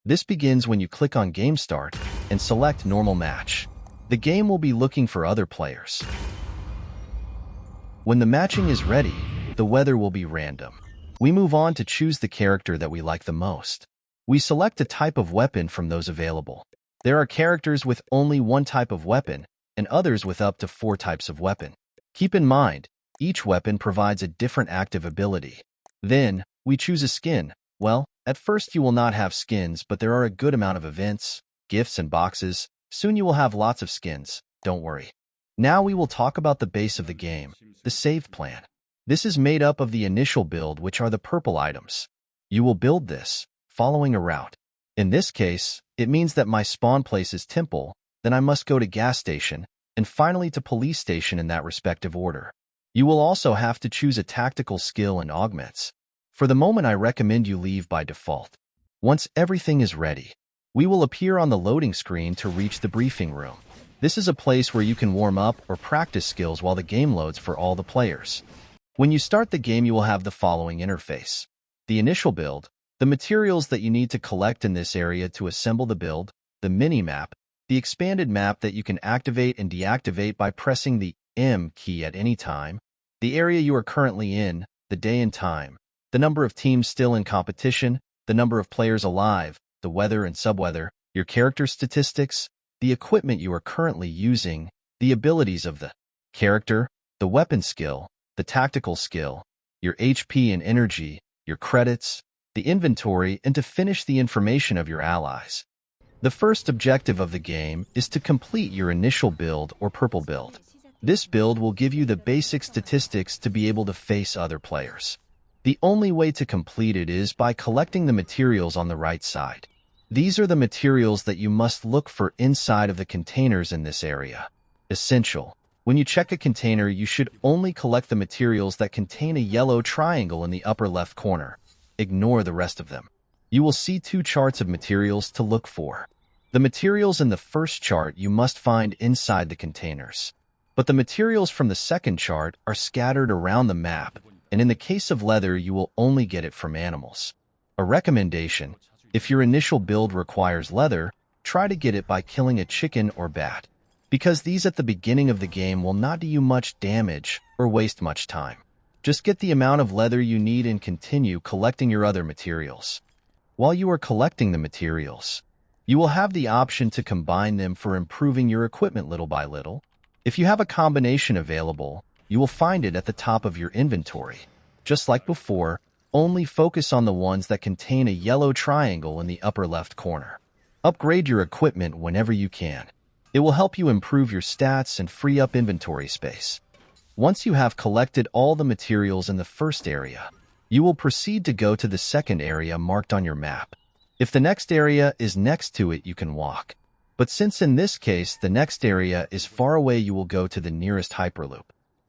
This begins when you click on Game Start and select Normal Match. The game will be looking for other players. When the matching is ready, the weather will be random. We move on to choose the character that we like the most. We select a type of weapon from those available. There are characters with only one type of weapon and others with up to 4 types of weapon. Keep in mind, each weapon provides a different active ability. Then, we choose a skin. Well, at first you will not have skins, but there are a good amount of events, gifts, and boxes. Soon you will have lots of skins, don't worry. Now we will talk about the base of the game, the save plan. This is made up of the initial build, which are the purple items. You will build this, following a route. In this case, it means that my spawn place is temple, then I must go to gas station, and finally to police station in that respective order. You will also have to choose a tactical skill and augments. For the moment, I recommend you leave by default. Once everything is ready, we will appear on the loading screen to reach the briefing room. This is a place where you can warm up or practice skills while the game loads for all the players. When you start the game, you will have the following interface. The initial build, the materials that you need to collect in this area to assemble the build, the mini-map, the expanded map that you can activate and deactivate by pressing the M key at any time, the area you are currently in, the day and time, the number of teams still in competition, the number of players alive, the weather and subweather, your character statistics, the equipment you are currently using, the abilities of the character, the weapon skill, the tactical skill, your HP and energy, your credits, the inventory, and to finish the information of your allies. The first objective of the game is to complete your initial build or purple build. This build will give you the basic statistics to be able to face other players. The only way to complete it is by collecting the materials on the right side. These are the materials that you must look for inside of the containers in this area. Essential. When you check a container, you should only collect the materials that contain a yellow triangle in the upper left corner. Ignore the rest of them. You will see 2 charts of materials to look for. The materials in the first chart you must find inside the containers. But the materials from the second chart are scattered around the map, and in the case of leather, you will only get it from animals. A recommendation: if your initial build requires leather, try to get it by killing a chicken or bat, because these at the beginning of the game will not do you much damage or waste much time. Just get the amount of leather you need and continue collecting your other materials. While you are collecting the materials, you will have the option to combine them for improving your equipment little by little. If you have a combination available, you will find it at the top of your inventory. Just like before, only focus on the ones that contain a yellow triangle in the upper left corner. Upgrade your equipment whenever you can. It will help you improve your stats and free up inventory space. Once you have collected all the materials in the first area, you will proceed to go to the second area marked on your map. If the next area is next to it, you can walk. But since in this case the next area is far away, you will go to the nearest Hyperloop.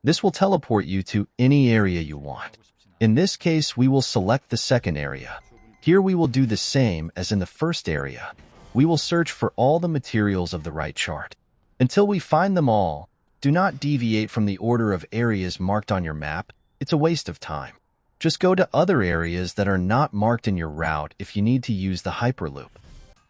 This will teleport you to any area you want. In this case, we will select the second area. Here we will do the same as in the first area. We will search for all the materials of the right chart. Until we find them all, do not deviate from the order of areas marked on your map. It's a waste of time. Just go to other areas that are not marked in your route if you need to use the Hyperloop.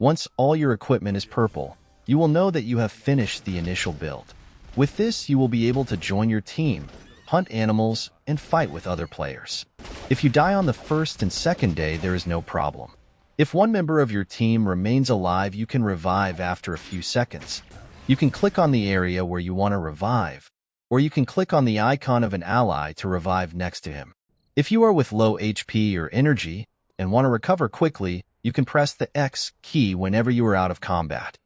Once all your equipment is purple, you will know that you have finished the initial build. With this, you will be able to join your team, hunt animals, and fight with other players. If you die on the first and second day, there is no problem. If one member of your team remains alive, you can revive after a few seconds. You can click on the area where you want to revive, or you can click on the icon of an ally to revive next to him. If you are with low HP or energy and want to recover quickly, you can press the X key whenever you are out of combat.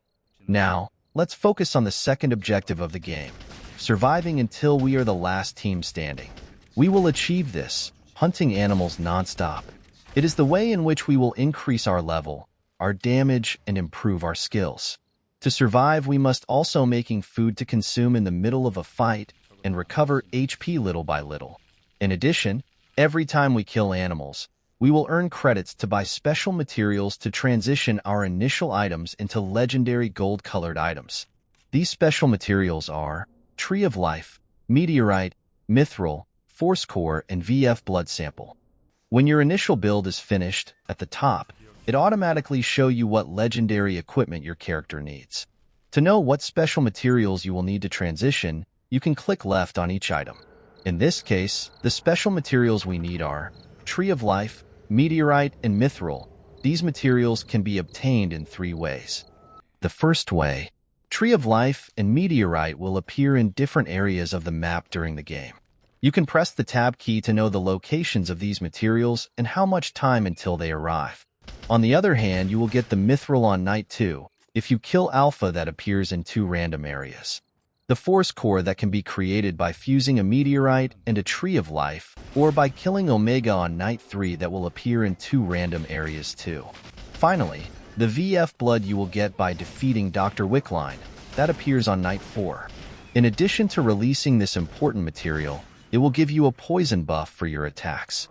Now, let's focus on the second objective of the game, surviving until we are the last team standing. We will achieve this, hunting animals non-stop. It is the way in which we will increase our level, our damage, and improve our skills. To survive, we must also making food to consume in the middle of a fight and recover HP little by little. In addition, every time we kill animals, we will earn credits to buy special materials to transition our initial items into legendary gold-colored items. These special materials are Tree of Life, Meteorite, Mithril, Force Core, and VF Blood Sample. When your initial build is finished, at the top, it automatically shows you what legendary equipment your character needs. To know what special materials you will need to transition, you can click left on each item. In this case, the special materials we need are Tree of Life, Meteorite, and Mithril. These materials can be obtained in 3 ways. The first way, Tree of Life and Meteorite will appear in different areas of the map during the game. You can press the tab key to know the locations of these materials and how much time until they arrive. On the other hand, you will get the Mithril on Night 2 if you kill Alpha that appears in 2 random areas. The Force Core that can be created by fusing a Meteorite and a Tree of Life, or by killing Omega on Night 3 that will appear in 2 random areas too. Finally, the VF Blood you will get by defeating Dr. Wickline, that appears on Night 4. In addition to releasing this important material, it will give you a poison buff for your attacks.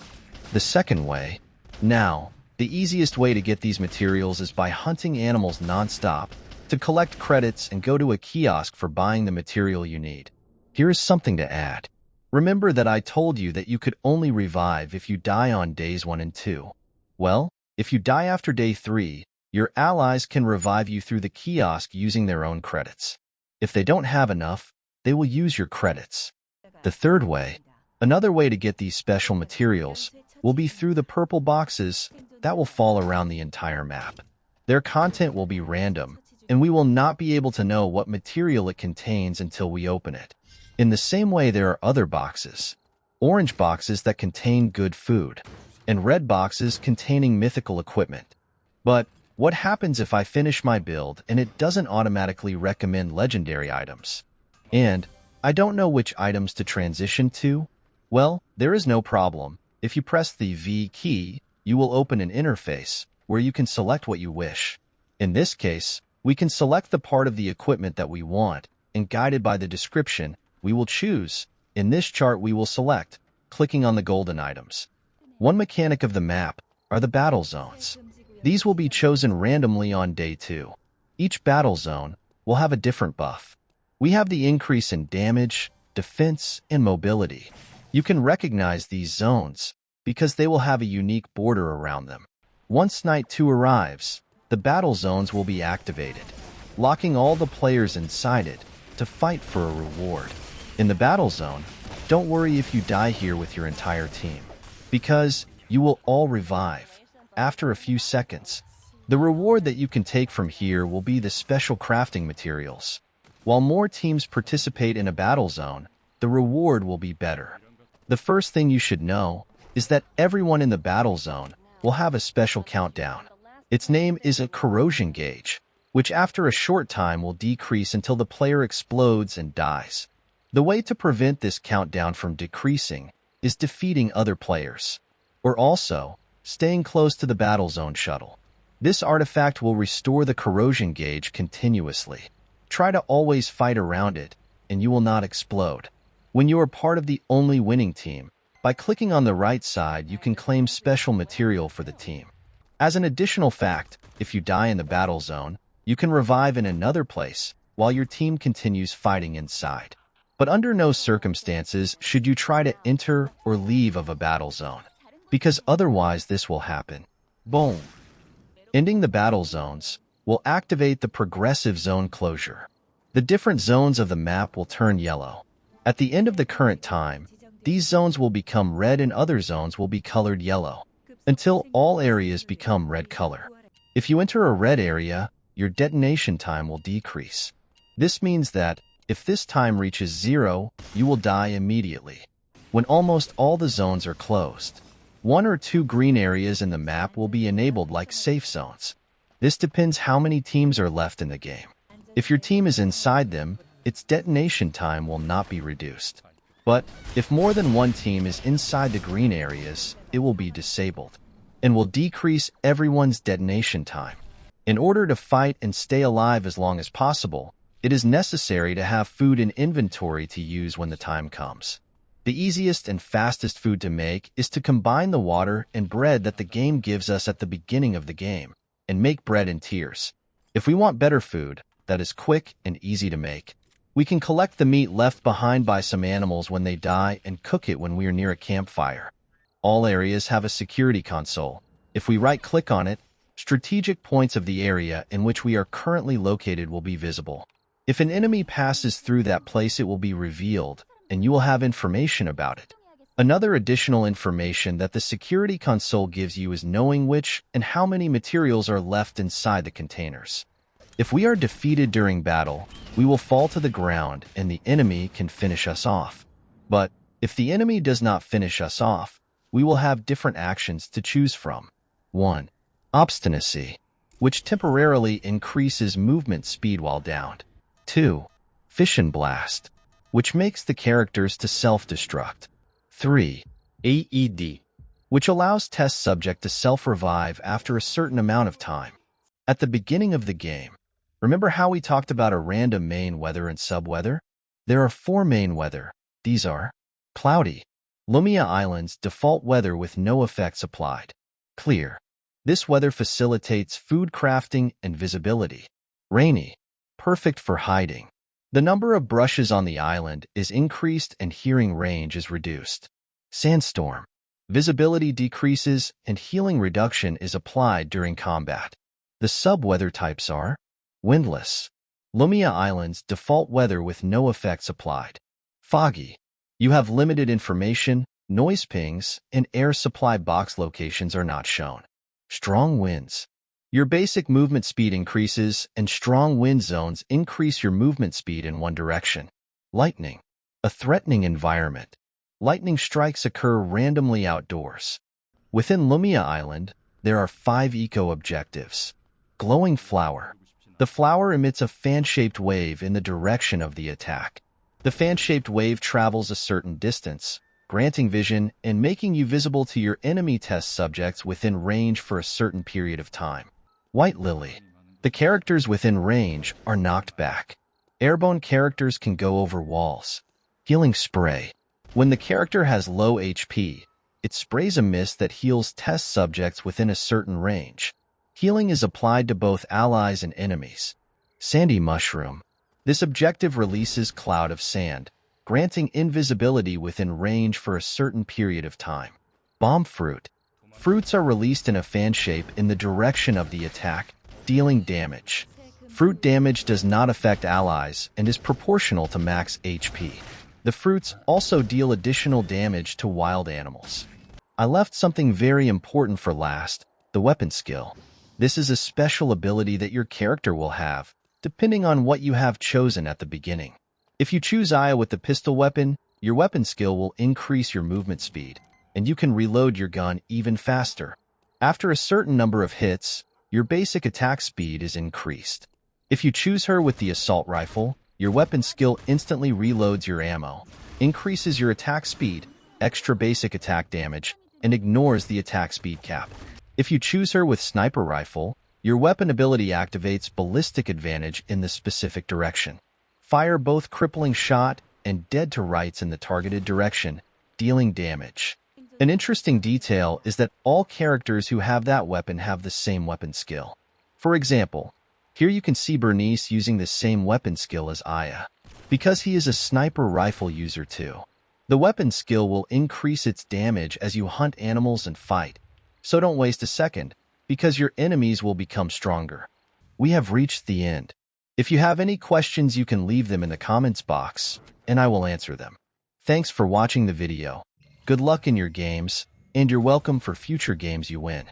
The second way, now, the easiest way to get these materials is by hunting animals non-stop, to collect credits and go to a kiosk for buying the material you need. Here is something to add. Remember that I told you that you could only revive if you die on days 1 and 2. Well, if you die after day 3, your allies can revive you through the kiosk using their own credits. If they don't have enough, they will use your credits. The third way, another way to get these special materials, will be through the purple boxes that will fall around the entire map. Their content will be random, and we will not be able to know what material it contains until we open it. In the same way, there are other boxes. Orange boxes that contain good food, and red boxes containing mythical equipment. But what happens if I finish my build and it doesn't automatically recommend legendary items? And I don't know which items to transition to? Well, there is no problem. If you press the V key, you will open an interface where you can select what you wish. In this case, we can select the part of the equipment that we want, and guided by the description, we will choose. In this chart, we will select, clicking on the golden items. One mechanic of the map are the battle zones. These will be chosen randomly on day 2. Each battle zone will have a different buff. We have the increase in damage, defense, and mobility. You can recognize these zones because they will have a unique border around them. Once Night 2 arrives, the battle zones will be activated, locking all the players inside it to fight for a reward. In the battle zone, don't worry if you die here with your entire team, because you will all revive after a few seconds. The reward that you can take from here will be the special crafting materials. While more teams participate in a battle zone, the reward will be better. The first thing you should know is that everyone in the battle zone will have a special countdown. Its name is a corrosion gauge, which after a short time will decrease until the player explodes and dies. The way to prevent this countdown from decreasing is defeating other players, or also staying close to the battle zone shuttle. This artifact will restore the corrosion gauge continuously. Try to always fight around it, and you will not explode. When you are part of the only winning team, by clicking on the right side, you can claim special material for the team. As an additional fact, if you die in the battle zone, you can revive in another place while your team continues fighting inside. But under no circumstances should you try to enter or leave of a battle zone, because otherwise this will happen. Boom! Ending the battle zones will activate the progressive zone closure. The different zones of the map will turn yellow. At the end of the current time, these zones will become red and other zones will be colored yellow, until all areas become red color. If you enter a red area, your detonation time will decrease. This means that if this time reaches 0, you will die immediately. When almost all the zones are closed, 1 or 2 green areas in the map will be enabled like safe zones. This depends how many teams are left in the game. If your team is inside them, its detonation time will not be reduced. But if more than one team is inside the green areas, it will be disabled and will decrease everyone's detonation time. In order to fight and stay alive as long as possible, it is necessary to have food in inventory to use when the time comes. The easiest and fastest food to make is to combine the water and bread that the game gives us at the beginning of the game, and make bread in tiers. If we want better food that is quick and easy to make, we can collect the meat left behind by some animals when they die and cook it when we are near a campfire. All areas have a security console. If we right-click on it, Strategic points of the area in which we are currently located will be visible. If an enemy passes through that place, it will be revealed, and you will have information about it. Another additional information that the security console gives you is knowing which and how many materials are left inside the containers. If we are defeated during battle, we will fall to the ground and the enemy can finish us off. But if the enemy does not finish us off, we will have different actions to choose from. 1. Obstinacy, which temporarily increases movement speed while downed. 2. Fission Blast, which makes the characters to self-destruct. 3. AED, which allows test subject to self-revive after a certain amount of time. At the beginning of the game, remember how we talked about a random main weather and sub-weather? There are 4 main weather. These are cloudy, Lumia Island's default weather with no effects applied. Clear. This weather facilitates food crafting and visibility. Rainy, perfect for hiding. The number of brushes on the island is increased and hearing range is reduced. Sandstorm. Visibility decreases and healing reduction is applied during combat. The sub-weather types are windless, Lumia Island's default weather with no effects applied. Foggy. You have limited information, noise pings, and air supply box locations are not shown. Strong winds. Your basic movement speed increases, and strong wind zones increase your movement speed in one direction. Lightning. A threatening environment. Lightning strikes occur randomly outdoors. Within Lumia Island, there are 5 eco-objectives. Glowing flower. The flower emits a fan-shaped wave in the direction of the attack. The fan-shaped wave travels a certain distance, granting vision and making you visible to your enemy test subjects within range for a certain period of time. White Lily. The characters within range are knocked back. Airborne characters can go over walls. Healing Spray. When the character has low HP, it sprays a mist that heals test subjects within a certain range. Healing is applied to both allies and enemies. Sandy Mushroom. This objective releases Cloud of Sand, granting invisibility within range for a certain period of time. Bomb Fruit. Fruits are released in a fan shape in the direction of the attack, dealing damage. Fruit damage does not affect allies and is proportional to max HP. The fruits also deal additional damage to wild animals. I left something very important for last, the weapon skill. This is a special ability that your character will have, depending on what you have chosen at the beginning. If you choose Aya with the pistol weapon, your weapon skill will increase your movement speed, and you can reload your gun even faster. After a certain number of hits, your basic attack speed is increased. If you choose her with the assault rifle, your weapon skill instantly reloads your ammo, increases your attack speed, extra basic attack damage, and ignores the attack speed cap. If you choose her with sniper rifle, your weapon ability activates ballistic advantage in the specific direction. Fire both crippling shot and dead to rights in the targeted direction, dealing damage. An interesting detail is that all characters who have that weapon have the same weapon skill. For example, here you can see Bernice using the same weapon skill as Aya, because he is a sniper rifle user too. The weapon skill will increase its damage as you hunt animals and fight, so don't waste a second, because your enemies will become stronger. We have reached the end. If you have any questions, you can leave them in the comments box, and I will answer them. Thanks for watching the video. Good luck in your games, and you're welcome for future games you win.